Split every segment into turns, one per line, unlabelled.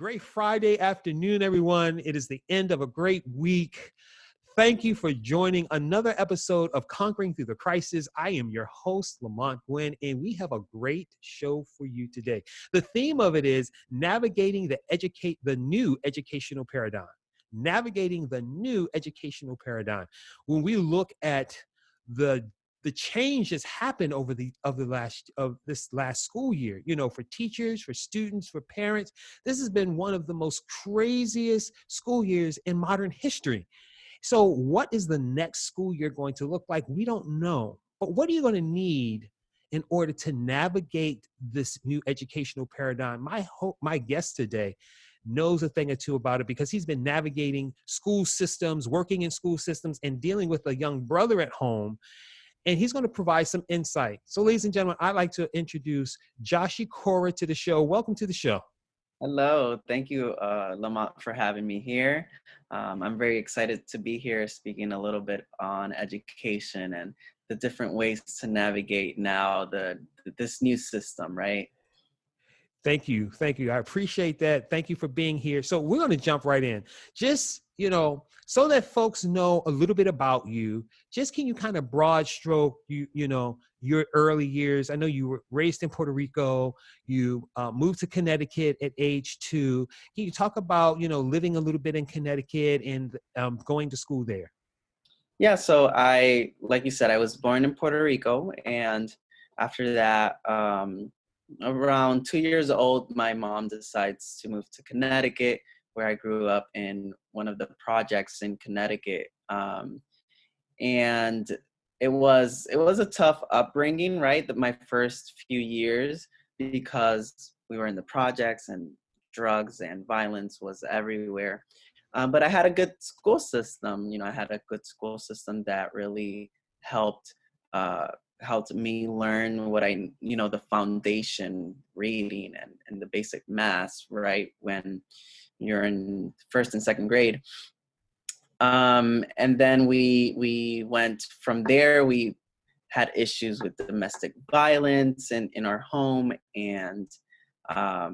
Great Friday afternoon, everyone. It is the end of a great week. Thank you for joining another episode of Conquering Through the Crisis. I am your host, Lamont Gwynn, and we have a great show for you today. The theme of it is navigating the new educational paradigm. Navigating the new educational paradigm. When we look at the change that's happened over this last school year, for teachers, for students, for parents, this has been one of the most craziest school years in modern history. So what is the next school year going to look like? We don't know. But what are you going to need in order to navigate this new educational paradigm? My guest today knows a thing or two about it because he's been navigating school systems, working in school systems, and dealing with a young brother at home. And he's going to provide some insight. So ladies and gentlemen, I'd like to introduce Jochy Cora to the show. Welcome to the show.
Hello. Thank you, Lamont, for having me here. I'm very excited to be here speaking a little bit on education and the different ways to navigate now this new system, right?
Thank you. Thank you. I appreciate that. Thank you for being here. So we're going to jump right in. Just, so that folks know a little bit about you, just can you kind of broad stroke, your early years? I know you were raised in Puerto Rico. You moved to Connecticut at age 2. Can you talk about, living a little bit in Connecticut and going to school there?
Yeah. So like you said, I was born in Puerto Rico. And after that, around 2 years old, my mom decides to move to Connecticut, where I grew up in one of the projects in Connecticut. And it was a tough upbringing, right? My first few years, because we were in the projects and drugs and violence was everywhere. But I had a good school system. I had a good school system that really helped me learn what the foundation, reading and the basic math, right? When you're in first and second grade. And then we went from there. We had issues with domestic violence in our home. And that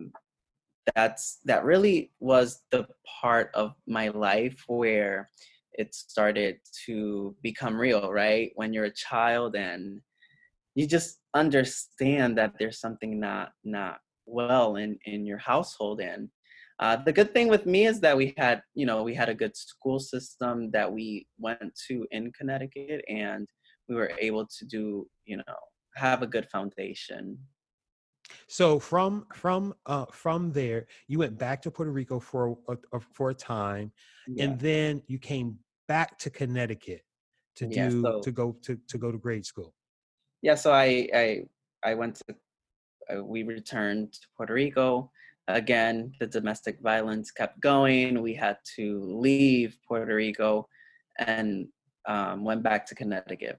really was the part of my life where it started to become real, right? When you're a child and you just understand that there's something not well in your household. And the good thing with me is that we had a good school system that we went to in Connecticut, and we were able to have a good foundation.
So from there, you went back to Puerto Rico for a time,
Yeah.
and then you came back to Connecticut to go to grade school.
Yeah. So I went to we returned to Puerto Rico. Again, the domestic violence kept going. We had to leave Puerto Rico and went back to Connecticut.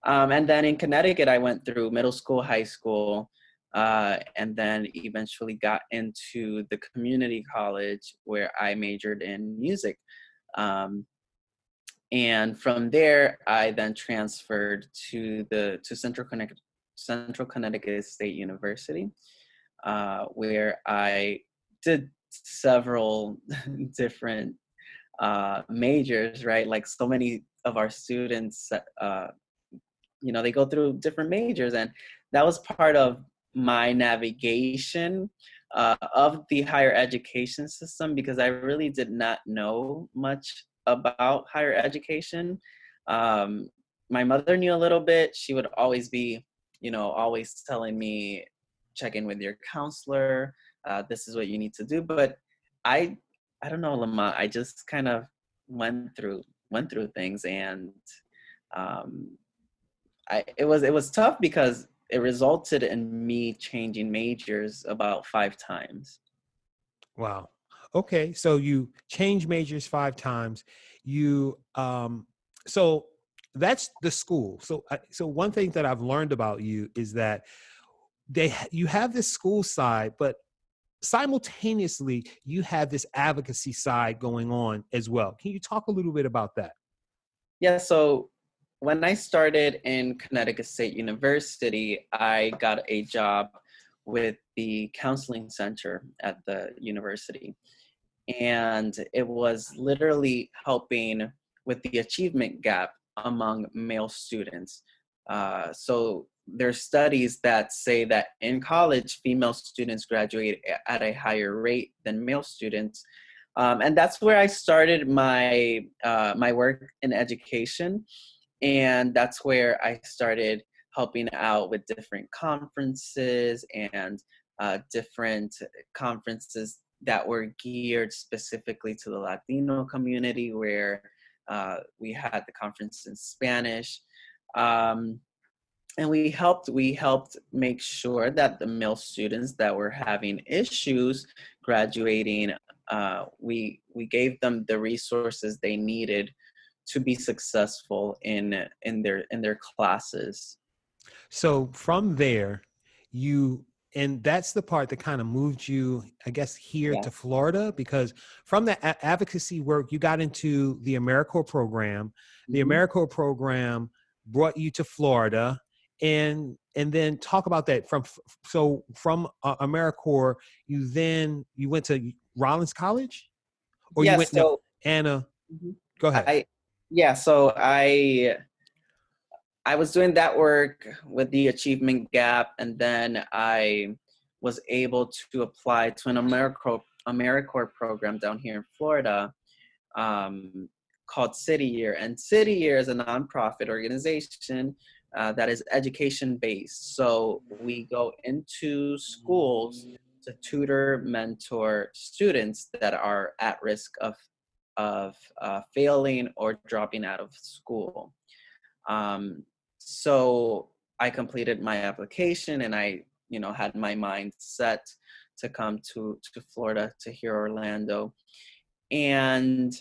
And then in Connecticut, I went through middle school, high school, and then eventually got into the community college where I majored in music. And from there, I then transferred to Central Connecticut State University, where I did several different majors, right? Like so many of our students, they go through different majors, and that was part of my navigation of the higher education system, because I really did not know much about higher education. My mother knew a little bit. She would always be, always telling me, check in with your counselor. This is what you need to do. But I don't know, Lamont. I just kind of went through things, and it was tough because it resulted in me changing majors about 5 times.
Wow. Okay. So you changed majors 5 times. So that's the school. So one thing that I've learned about you is that you have this school side, but simultaneously you have this advocacy side going on as well. Can you talk a little bit about that?
Yeah. So when I started in Connecticut State University, I got a job with the counseling center at the university. And it was literally helping with the achievement gap among male students. So there's studies that say that in college, female students graduate at a higher rate than male students. And that's where I started my work in education. And that's where I started helping out with different conferences and different conferences that were geared specifically to the Latino community, where we had the conference in Spanish. And we helped make sure that the male students that were having issues graduating, we gave them the resources they needed to be successful in their classes.
So from there, you, and that's the part that kind of moved you, I guess, here to
Yes.
Florida, because from the advocacy work, you got into the AmeriCorps program. The
Mhm.
AmeriCorps program brought you to Florida, and then talk about that so from AmeriCorps, you went to Rollins College, or you
Yes.
went no
So
Anna.
Mhm.
Go ahead.
I yeah. So I was doing that work with the achievement gap, and then I was able to apply to an AmeriCorps program down here in Florida, um, called City Year. And City Year is a nonprofit organization that is education based. So we go into schools to tutor, mentor students that are at risk of failing or dropping out of school. Um, so I completed my application, and I, had my mind set to come to Florida, to here, Orlando. And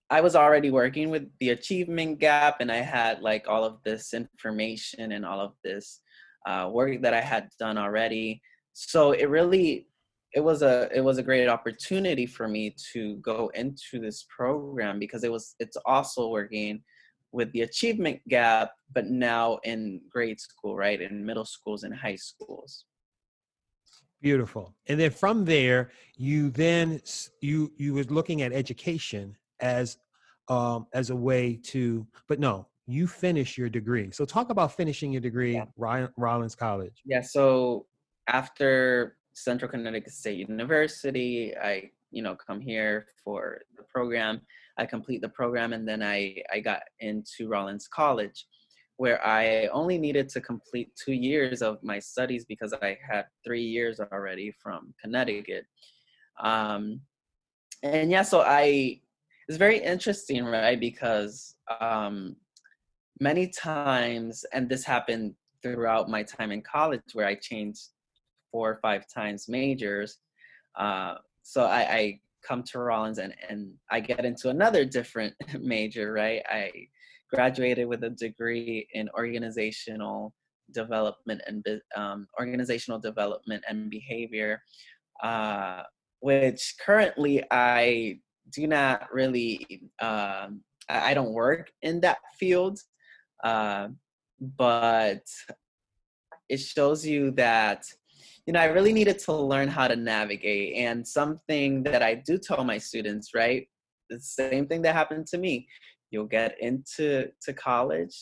I was already working with the achievement gap, and I had like all of this information and all of this work that I had done already. So it was a great opportunity for me to go into this program, because it's also working with the achievement gap, but now in grade school, right, in middle schools and high schools.
Beautiful. And then from there, you were looking at education as a way to, but no, you finish your degree. So talk about finishing your degree, Rollins College.
Yeah, so after Central Connecticut State University, I, come here for the program. I complete the program, and then I got into Rollins College, where I only needed to complete 2 years of my studies because I had 3 years already from Connecticut. Um, and yeah, it's very interesting, right? Because many times, and this happened throughout my time in college, where I changed 4 or 5 times majors. So I come to Rollins, and I get into another different major, right? I graduated with a degree in organizational development and behavior, uh, which currently I do not really, I don't work in that field, uh, but it shows you that, I really needed to learn how to navigate. And something that I do tell my students, right? The same thing that happened to me. You'll get into college.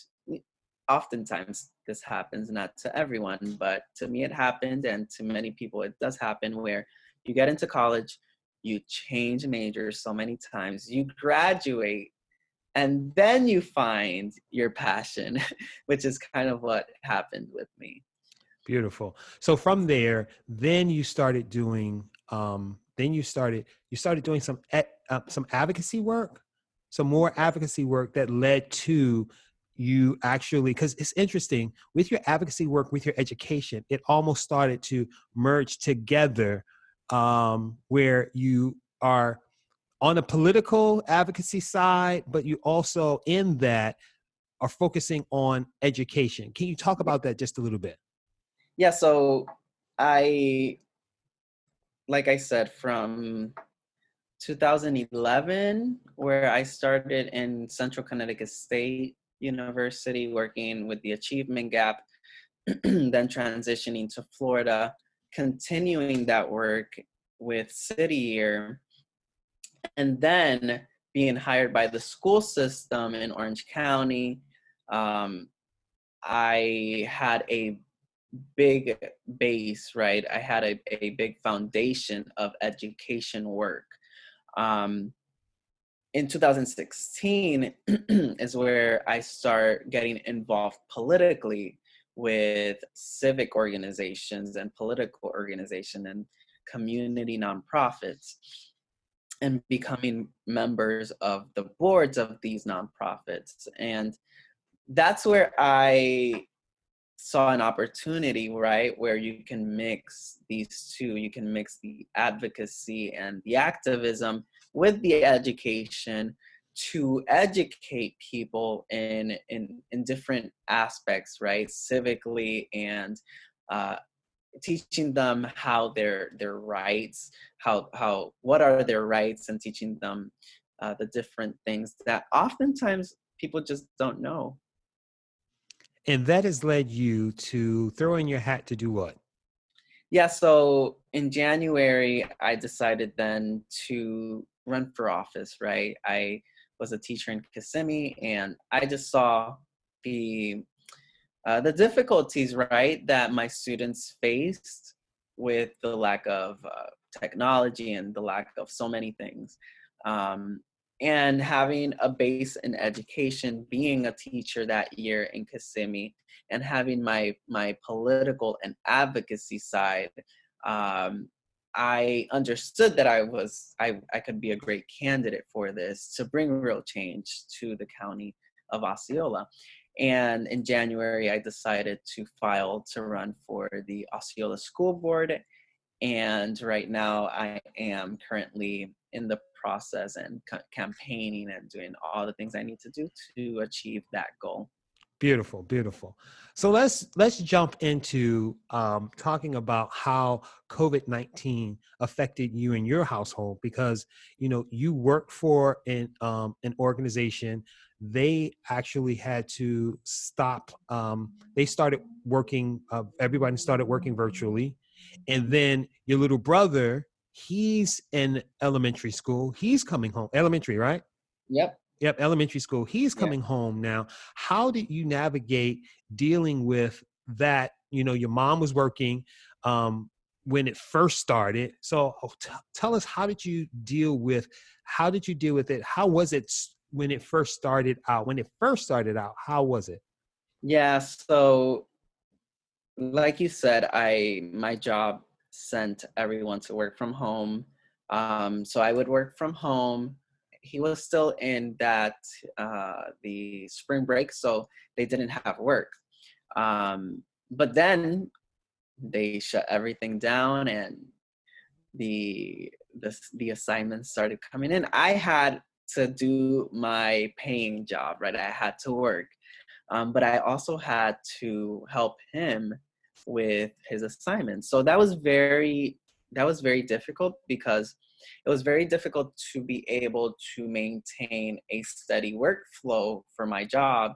Oftentimes this happens, not to everyone, but to me it happened, and to many people it does happen, where you get into college, you change majors so many times, you graduate, and then you find your passion, which is kind of what happened with me.
Beautiful. So from there, then you started doing, you started doing some advocacy work, some more advocacy work that led to you actually, because it's interesting with your advocacy work, with your education, it almost started to merge together, where you are on a political advocacy side, but you also in that are focusing on education. Can you talk about that just a little bit?
Yeah, so I, like I said, from 2011, where I started in Central Connecticut State University working with the Achievement Gap, then transitioning to Florida. continuing that work with City Year, and then being hired by the school system in Orange County. um, I had a big base, right? I had a big foundation of education work. Um, in 2016 is where I start getting involved politically with civic organizations and political organization and community nonprofits, and becoming members of the boards of these nonprofits. And that's where I saw an opportunity, right, where you can mix these two. You can mix the advocacy and the activism with the education to educate people in different aspects, right, civically, and uh, teaching them how their rights, how what are their rights, and teaching them the different things that oftentimes people just don't know.
And that has led you to throw in your hat to do what?
Yeah, so in January, I decided then to run for office, right? I was a teacher in Kissimmee, and I just saw the the difficulties, right, that my students faced with the lack of technology and the lack of so many things. Um, and having a base in education, being a teacher that year in Kissimmee, and having my political and advocacy side, um, I understood that I could be a great candidate for this to bring real change to the county of Osceola. And in January, I decided to file to run for the Osceola School Board. And right now, I am currently in the process and campaigning and doing all the things I need to do to achieve that goal.
Beautiful, beautiful. So let's jump into talking about how COVID-19 affected you and your household, because you work for an organization. They actually had to stop. They started working. Everybody started working virtually, and then your little brother, he's in elementary school. He's coming home. Elementary, right?
Yep.
Yep, elementary school. He's
Yeah.
coming home now. How did you navigate dealing with that? Your mom was working um, when it first started. So tell us, how did you deal with it? How was it when it first started out? When it first started out, how was it?
Yeah. So like you said, my job sent everyone to work from home. So I would work from home. He was still in that the spring break, so they didn't have work. But then they shut everything down, and the assignments started coming in. I had to do my paying job, right? I had to work, but I also had to help him with his assignments. So that was very difficult, because it was very difficult to be able to maintain a steady workflow for my job,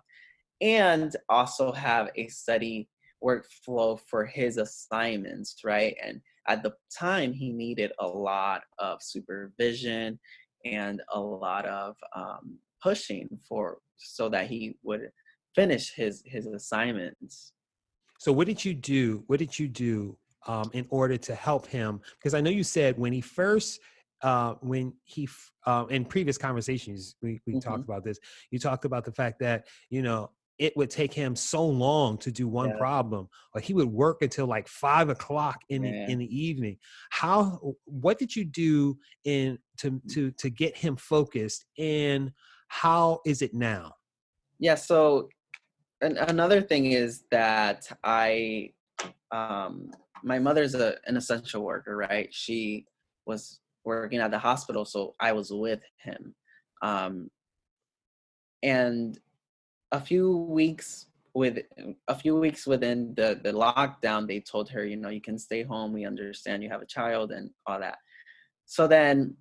and also have a steady workflow for his assignments, right? And at the time, he needed a lot of supervision and a lot of pushing for so that he would finish his assignments.
So what did you do? What did you do in order to help him? Because I know you said when he in previous conversations we
Hmm.
talked about this. You talked about the fact that it would take him so long to do one
Yeah,
problem, or he would work until like 5 o'clock in the
yeah.
in the evening. What did you do to get him focused, and how is it now?
Yeah, so another thing is that um, my mother's an essential worker, right? She was working at the hospital, so I was with him. Um, and a few weeks with a few weeks within the lockdown, they told her, you can stay home. We understand you have a child and all that. So then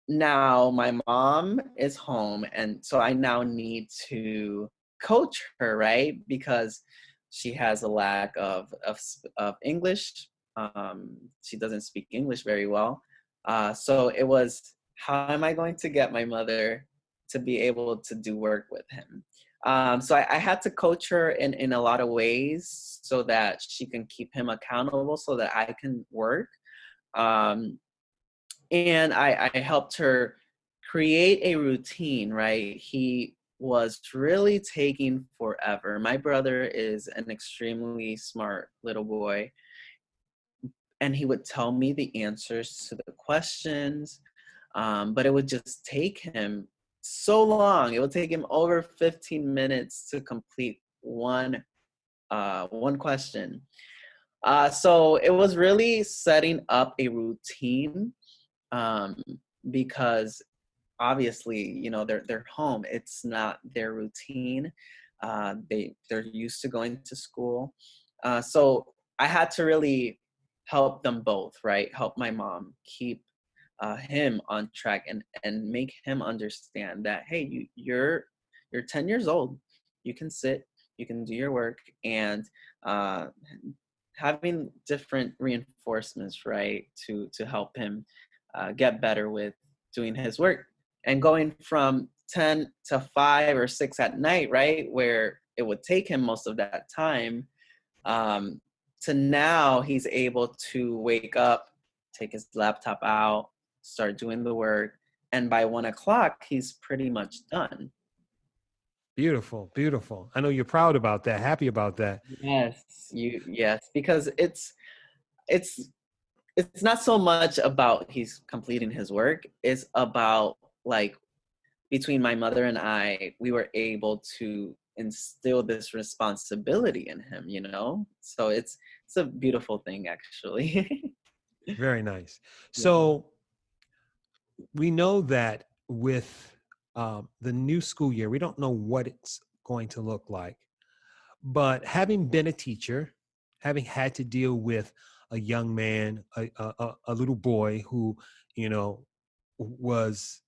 now my mom is home, and so I now need to coach her, right? Because she has a lack of English, She doesn't speak English very well. So it was, how am I going to get my mother to be able to do work with him? So I had to coach her in a lot of ways so that she can keep him accountable so that I can work. Um, and I helped her create a routine, right? He was really taking forever. My brother is an extremely smart little boy, and he would tell me the answers to the questions, but it would just take him so long. It would take him over 15 minutes to complete one question. So it was really setting up a routine, um, because obviously, you know, they're home. It's not their routine. They're used to going to school. So I had to really help them both, right? Help my mom keep him on track, and make him understand that, hey, you're 10 years old. You can sit, you can do your work, and uh, having different reinforcements, right, to help him get better with doing his work. And going from 10 to 5 or 6 at night, right, where it would take him most of that time, um, to now he's able to wake up, take his laptop out, start doing the work, and by 1 o'clock he's pretty much done.
Beautiful, beautiful. I know you're proud about that, happy about that.
Yes, because it's it's not so much about he's completing his work. It's about, like, between my mother and I, we were able to instill this responsibility in him, you know? So it's a beautiful thing, actually.
Very nice.
Yeah.
So we know that with the new school year, we don't know what it's going to look like. But having been a teacher, having had to deal with a young man, a little boy who, you know, was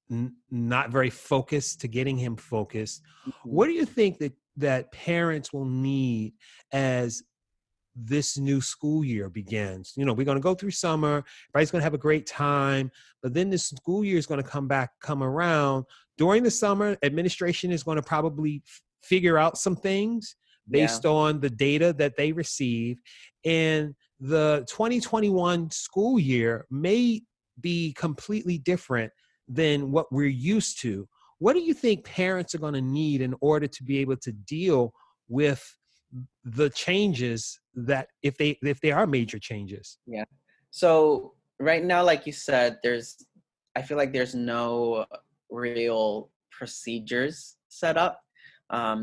not very focused, to getting him focused, what
Mhm.
do you think that parents will need as this new school year begins? You know, we're going to go through summer, everybody's going to have a great time, but then this school year is going to come around. During the summer, administration is going to probably figure out some things
Yeah.
based on the data that they receive, and the 2021 school year may be completely different than what we're used to. What do you think parents are going to need in order to be able to deal with the changes, that if they are major changes?
Yeah. So right now, like you said, I feel like there's no real procedures set up,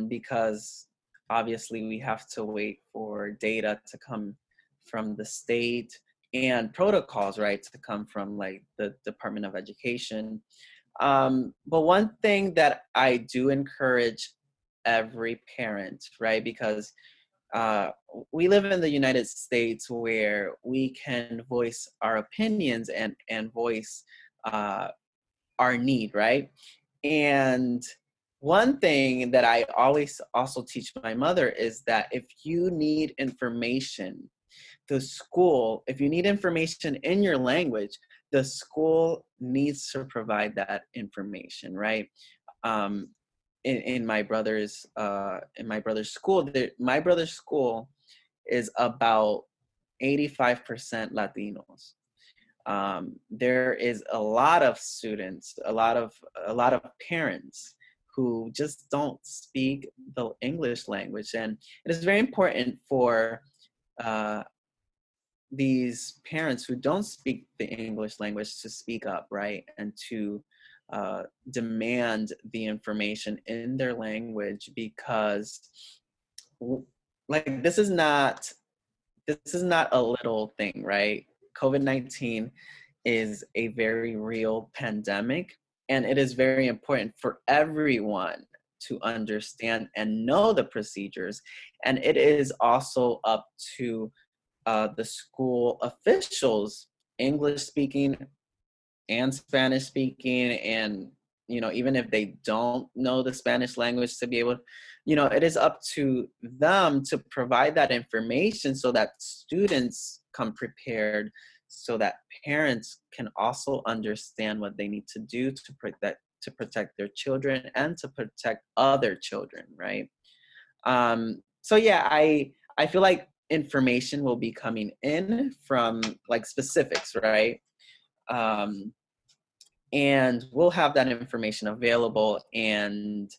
because obviously we have to wait for data to come from the state, and protocols, right, to come from, like, the Department of Education. But one thing that I do encourage every parent, right, because uh, we live in the United States where we can voice our opinions, and voice uh, our need, right? And one thing that I always also teach my mother is that if you need information, if you need information in your language, the school needs to provide that information, right? Um, in my brother's school, my brother's school is about 85% Latinos. There is a lot of students, a lot of parents who just don't speak the English language, and it is very important for uh, these parents who don't speak the English language to speak up, right, and to demand the information in their language, because like this is not a little thing, right? COVID-19 is a very real pandemic, and it is very important for everyone to understand and know the procedures. And it is also up to the school officials, English speaking and Spanish speaking, and even if they don't know the Spanish language, to be able, it is up to them to provide that information so that students come prepared so that parents can also understand what they need to do to protect their children and to protect other children, right? So yeah, I feel like information will be coming in from like specifics, right? Um, and we'll have that information available, and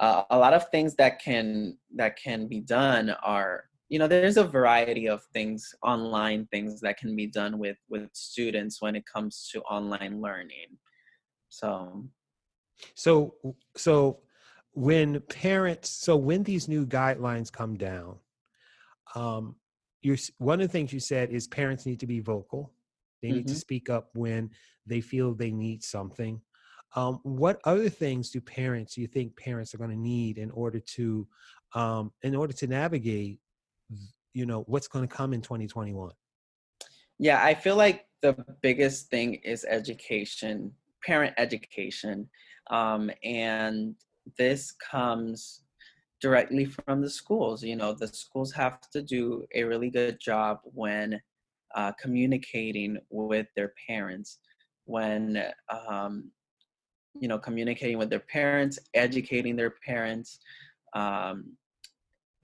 a lot of things that can be done are, there's a variety of things, online things that can be done with students when it comes to online learning. So
So, so when these new guidelines come down, um, one of the things you said is parents need to be vocal. They need to
mhm.
speak up when they feel they need something. What other things do you think parents are going to need in order to navigate, what's going to come in 2021?
Yeah, I feel like the biggest thing is education, parent education. And this comes directly from the schools. The schools have to do a really good job when communicating with their parents, when, communicating with their parents, educating their parents. Um,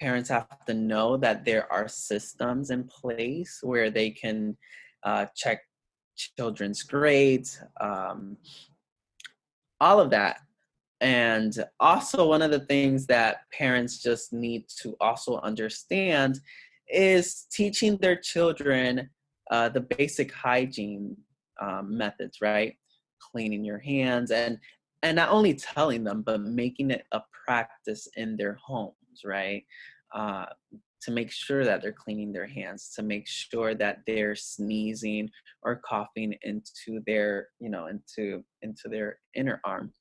Parents have to know that there are systems in place where they can check children's grades, all of that. And also, one of the things that parents just need to also understand is teaching their children the basic hygiene methods, right? Cleaning your hands, and not only telling them, but making it a practice in their homes, right? Uh, to make sure that they're cleaning their hands, to make sure that they're sneezing or coughing into their, into their inner arm.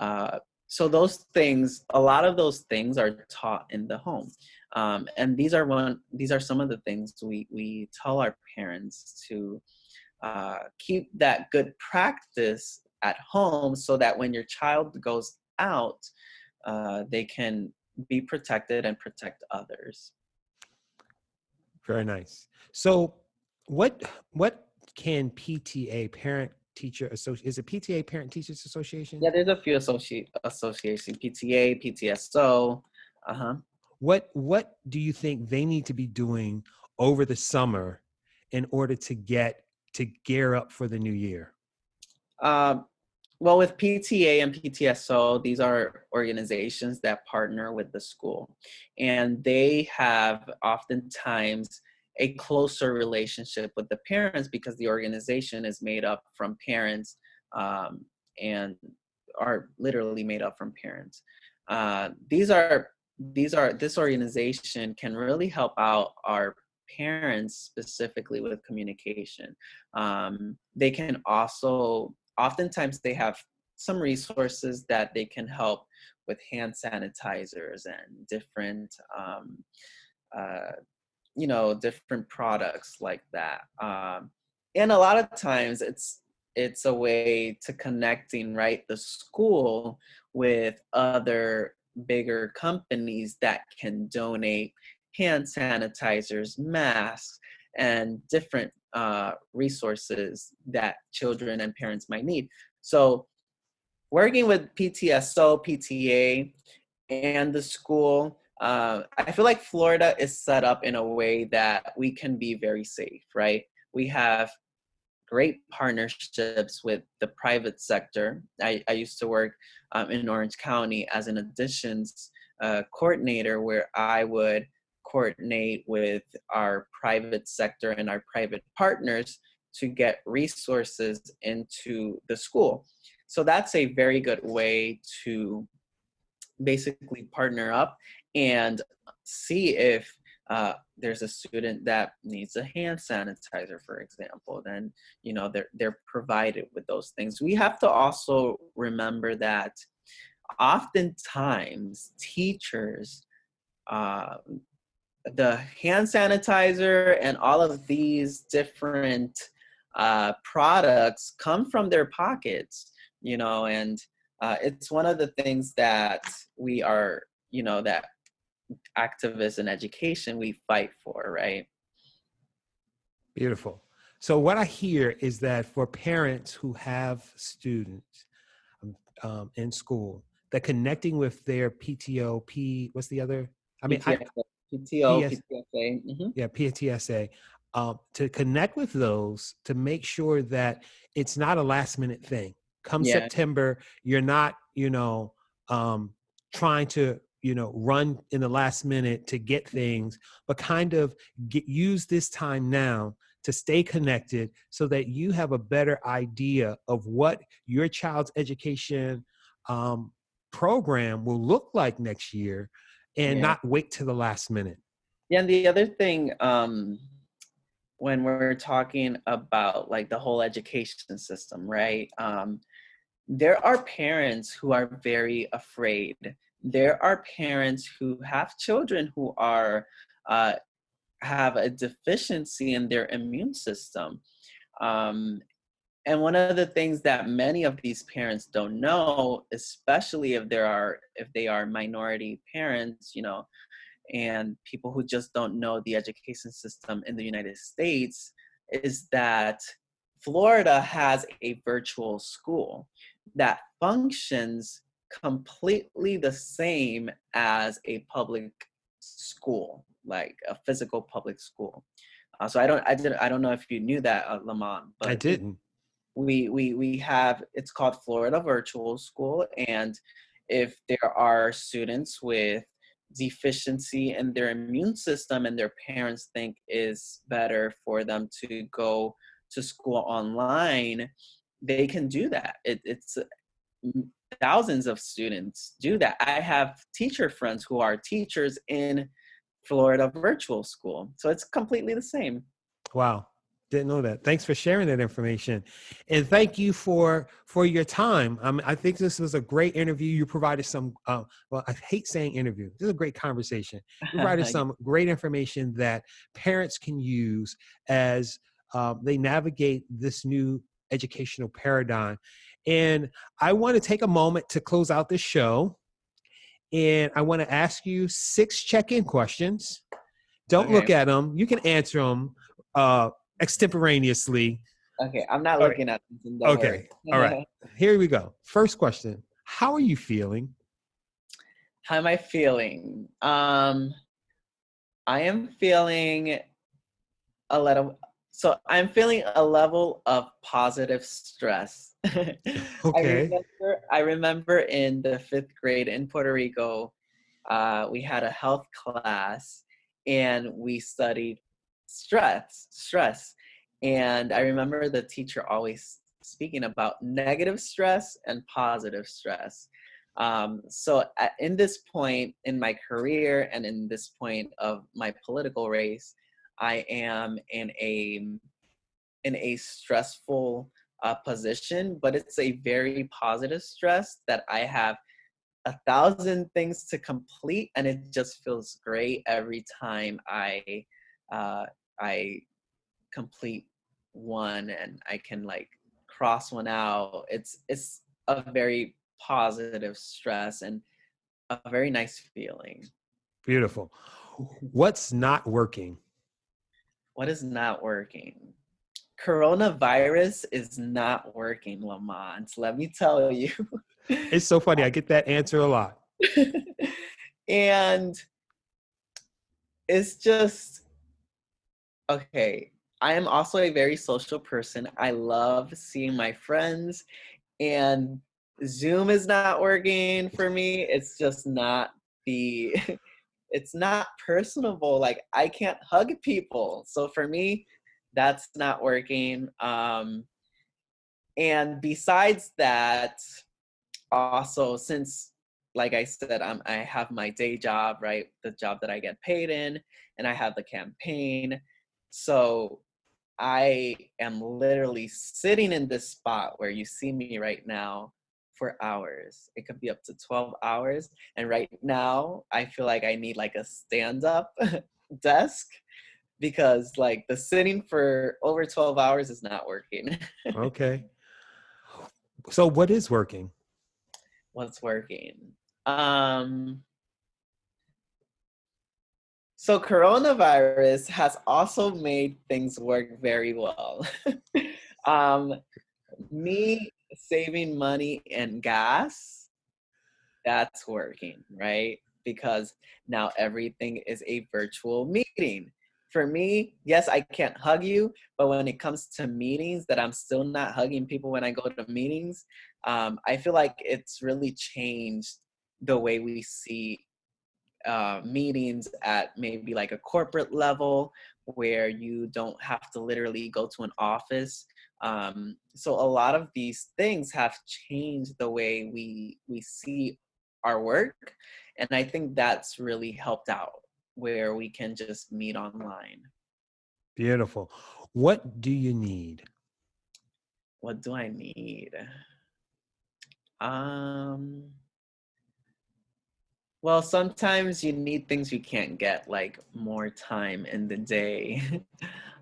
Uh, so a lot of those things are taught in the home, and these are some of the things we tell our parents to keep that good practice at home, so that when your child goes out, they can be protected and protect others.
Very nice. So, what can PTA, Parent Teacher Association, is it PTA, Parent Teachers Association?
Yeah, there's a few association, PTA, PTSO. Uh-huh.
What do you think they need to be doing over the summer in order to gear up for the new year?
Um, well, with PTA and PTSO, these are organizations that partner with the school, and they have oftentimes a closer relationship with the parents because the organization is made up from parents, and are literally made up from parents. This organization can really help out our parents specifically with communication. They can also, oftentimes they have some resources that they can help with hand sanitizers and different uh, different products like that. And a lot of times it's a way to connecting, right, the school with other bigger companies that can donate hand sanitizers, masks, and different resources that children and parents might need. So working with PTSO, PTA, and the school, I feel like Florida is set up in a way that we can be very safe, right? We have great partnerships with the private sector. I used to work in Orange County as an admissions coordinator, where I would coordinate with our private sector and our private partners to get resources into the school. So that's a very good way to basically partner up and see if there's a student that needs a hand sanitizer, for example. Then they're provided with those things. We have to also remember that oftentimes teachers, uh, the hand sanitizer and all of these different products come from their pockets, and it's one of the things that we are, that activists in education, we fight for, right?
Beautiful. So what I hear is that for parents who have students in school, that connecting with their PTO, what's the other? I mean,
PTSA, PTO,
PS,
PTSA.
yeah, PTSA, to connect with those to make sure that it's not a last minute thing. Come
Yeah,
September, you're not, trying to, run in the last minute to get things, but kind of use this time now to stay connected so that you have a better idea of what your child's education um, program will look like next year and
yeah.
not wait to the last minute.
Yeah, and the other thing, when we're talking about like the whole education system, right? There are parents who are very afraid. There are parents who have children who are uh, have a deficiency in their immune system. Um, and one of the things that many of these parents don't know, especially if they are minority parents, and people who just don't know the education system in the United States, is that Florida has a virtual school that functions completely the same as a public school, like a physical public school. So I don't know if you knew that, Lamont,
I
but
didn't.
we have, it's called Florida Virtual School, and if there are students with deficiency in their immune system and their parents think is better for them to go to school online, they can do that. It's thousands of students do that. I have teacher friends who are teachers in Florida Virtual School, so it's completely the same.
Wow. Didn't know that. Thanks for sharing that information. And thank you for your time. I think this was a great interview. You provided some well, I hate saying interview. This is a great conversation. You provided some great information that parents can use as they navigate this new educational paradigm. And I want to take a moment to close out this show. And I want to ask you 6 check-in questions. Don't
Okay.
look at them. You can answer them extemporaneously.
Okay, I'm not
All right.
looking at them, don't worry.
Okay. All right. Here we go. First question. How are you feeling?
How am I feeling? I am feeling a little, so I'm feeling a level of positive stress.
Okay.
I remember in the 5th grade in Puerto Rico, we had a health class and we studied stress. And I remember the teacher always speaking about negative stress and positive stress. In this point in my career and in this point of my political race, I am in a stressful position, but it's a very positive stress that I have 1,000 things to complete, and it just feels great every time uh, I complete one and I can like cross one out. It's a very positive stress and a very nice feeling.
Beautiful. What's not working?
What is not working? Coronavirus is not working, Lamont. Let me tell you.
It's so funny. I get that answer a lot.
And it's just, okay. I am also a very social person. I love seeing my friends, and Zoom is not working for me. It's just not the, it's not personable. Like, I can't hug people. So for me, that's not working. And besides that, also, since like I said, I have my day job, right? The job that I get paid in, and I have the campaign. So I am literally sitting in this spot where you see me right now for hours. It could be up to 12 hours. And right now, I feel like I need like a stand-up desk, because like the sitting for over 12 hours is not working.
Okay. So what is working?
What's working? Um, So coronavirus has also made things work very well. um, Me saving money and gas, that's working, right? Because now everything is a virtual meeting. For me, yes, I can't hug you, but when it comes to meetings, that I'm still not hugging people when I go to meetings, I feel like it's really changed the way we see meetings at maybe like a corporate level where you don't have to literally go to an office. So a lot of these things have changed the way we see our work, and I think that's really helped out where we can just meet online.
Beautiful. What do you need?
What do I need? Um, well, sometimes you need things you can't get, like more time in the day.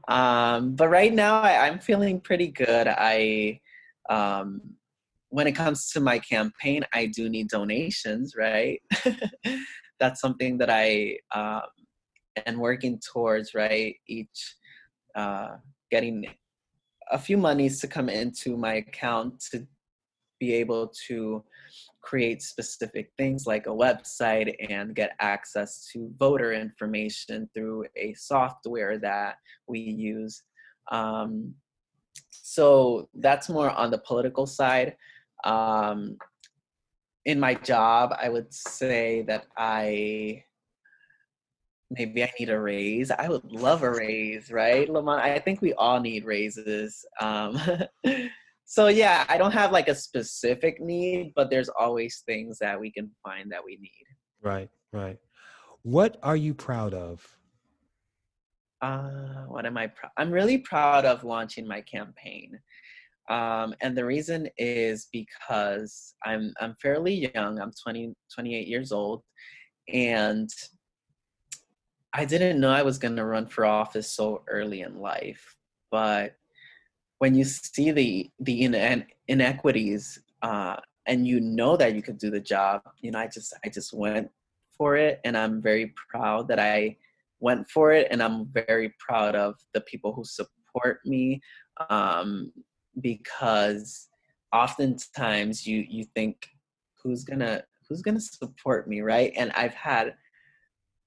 But right now, I'm feeling pretty good. Um, when it comes to my campaign, I do need donations, right? That's something that I am working towards, right? Each uh, getting a few monies to come into my account to be able to create specific things like a website and get access to voter information through a software that we use. Um, so that's more on the political side. Um, in my job, I would say that maybe I need a raise. I would love a raise, right, Lamont? I think we all need raises. So yeah, I don't have like a specific need, but there's always things that we can find that we need.
Right, right. What are you proud of?
What am I proud? I'm really proud of launching my campaign. And the reason is because I'm fairly young. I'm 28 years old, and I didn't know I was going to run for office so early in life. But when you see the inequities, and you know that you could do the job, I just went for it, and I'm very proud that I went for it, and I'm very proud of the people who support me, um, because oftentimes you think, who's gonna support me, right? And I've had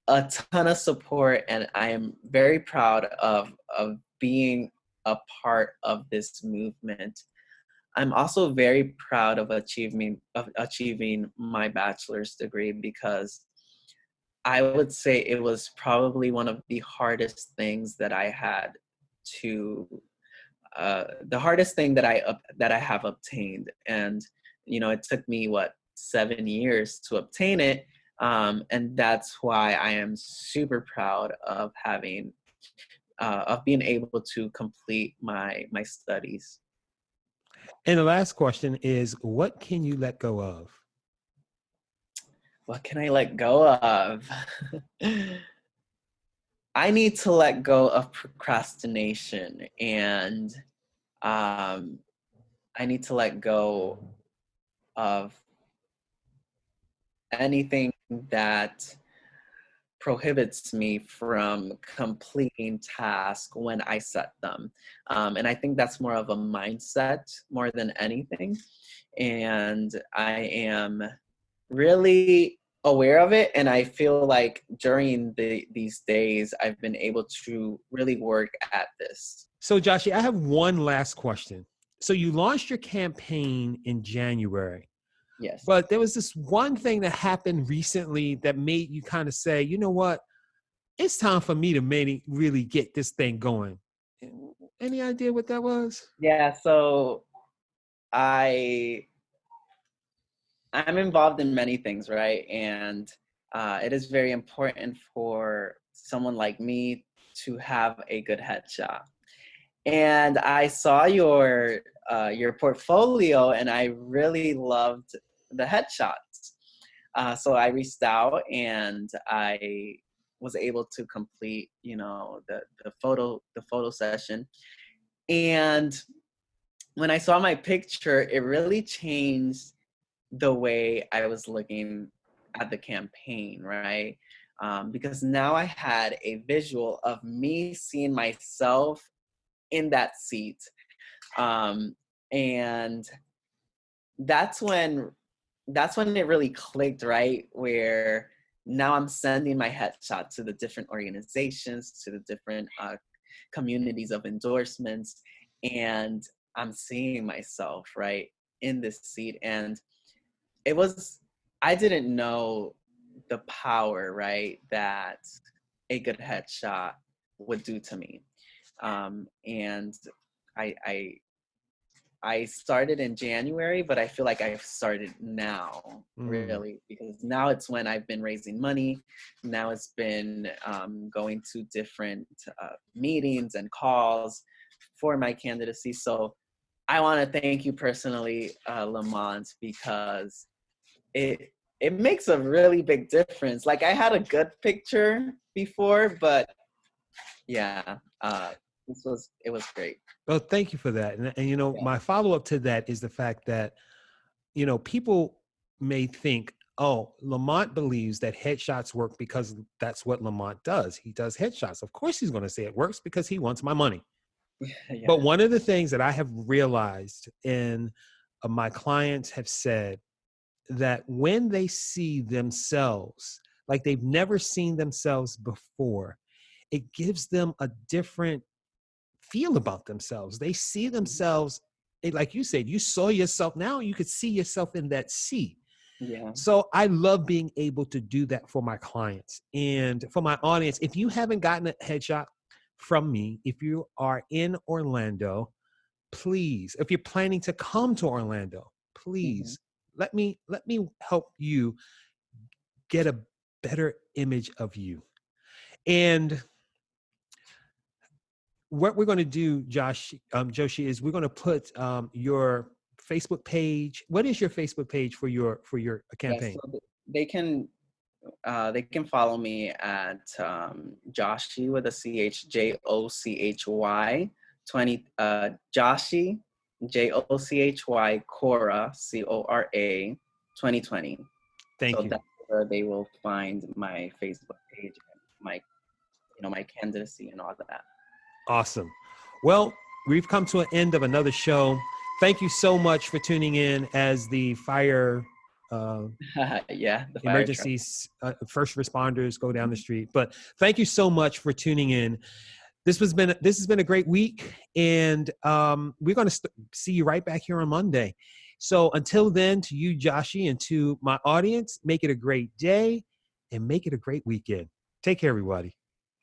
a ton of support, and I am very proud of being a part of this movement. I'm also very proud of achieving my bachelor's degree, because I would say it was probably one of the hardest things that I had to the hardest thing that I have obtained. And it took me 7 years to obtain it. And that's why I am super proud of being able to complete my studies.
And the last question is, what can you let go of?
What can I let go of? I need to let go of procrastination, and um, I need to let go of anything that prohibits me from completing tasks when I set them. And I think that's more of a mindset more than anything. And I am really aware of it. And I feel like during these days, I've been able to really work at this.
So, Jochy, I have one last question. So, you launched your campaign in January,
Yes.
but there was this one thing that happened recently that made you kind of say, you know what? It's time for me to maybe really get this thing going. Any idea what that was?
Yeah. So I I'm involved in many things, right? And it is very important for someone like me to have a good headshot. And I saw your portfolio, and I really loved the headshots. So I reached out, and I was able to complete, the photo session. And when I saw my picture, it really changed the way I was looking at the campaign, right? because now I had a visual of me seeing myself in that seat. And that's when it really clicked, right? Where now I'm sending my headshot to the different organizations, to the different communities of endorsements, and I'm seeing myself, right, in this seat. And it was, I didn't know the power, right, that a good headshot would do to me. And I, I I started in January, but I feel like I've started now,
Mm.
really, because now it's when I've been raising money. Now it's been going to different meetings and calls for my candidacy. So I want to thank you personally, Lamont, because it it makes a really big difference. Like, I had a good picture before, but yeah, it was great.
Well, thank you for that. And you know,
Yeah.
my follow up to that is the fact that, you know, people may think, oh, Lamont believes that headshots work because that's what Lamont does. He does headshots. Of course, he's going to say it works because he wants my money. But
Yeah.
one of the things that I have realized, and my clients have said, that when they see themselves like they've never seen themselves before, it gives them a different feel about themselves. They see themselves, like you said, you saw yourself, now you could see yourself in that seat.
Yeah.
So I love being able to do that for my clients and for my audience. If you haven't gotten a headshot from me, if you are in Orlando, please, if you're planning to come to Orlando,
Hmm.
please let me help you get a better image of you. And what we're going to do, Jochy, is we're going to put your Facebook page. What is your Facebook page for your
Yeah.
campaign?
So they can follow me at Jochy with a CH, JOCHY 20 Jochy, JOCHY Cora, CORA 2020.
Thank
So
you.
that's where they will find my Facebook page and my, my candidacy and all that.
Awesome. Well, we've come to an end of another show. Thank you so much for tuning in as the fire uh,
Yeah, the fire truck.
emergencies, first responders go down the street. But thank you so much for tuning in. This has been a great week, and we're going to see you right back here on Monday. So until then, to you, Jochy, and to my audience, make it a great day and make it a great weekend. Take care, everybody.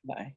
Bye.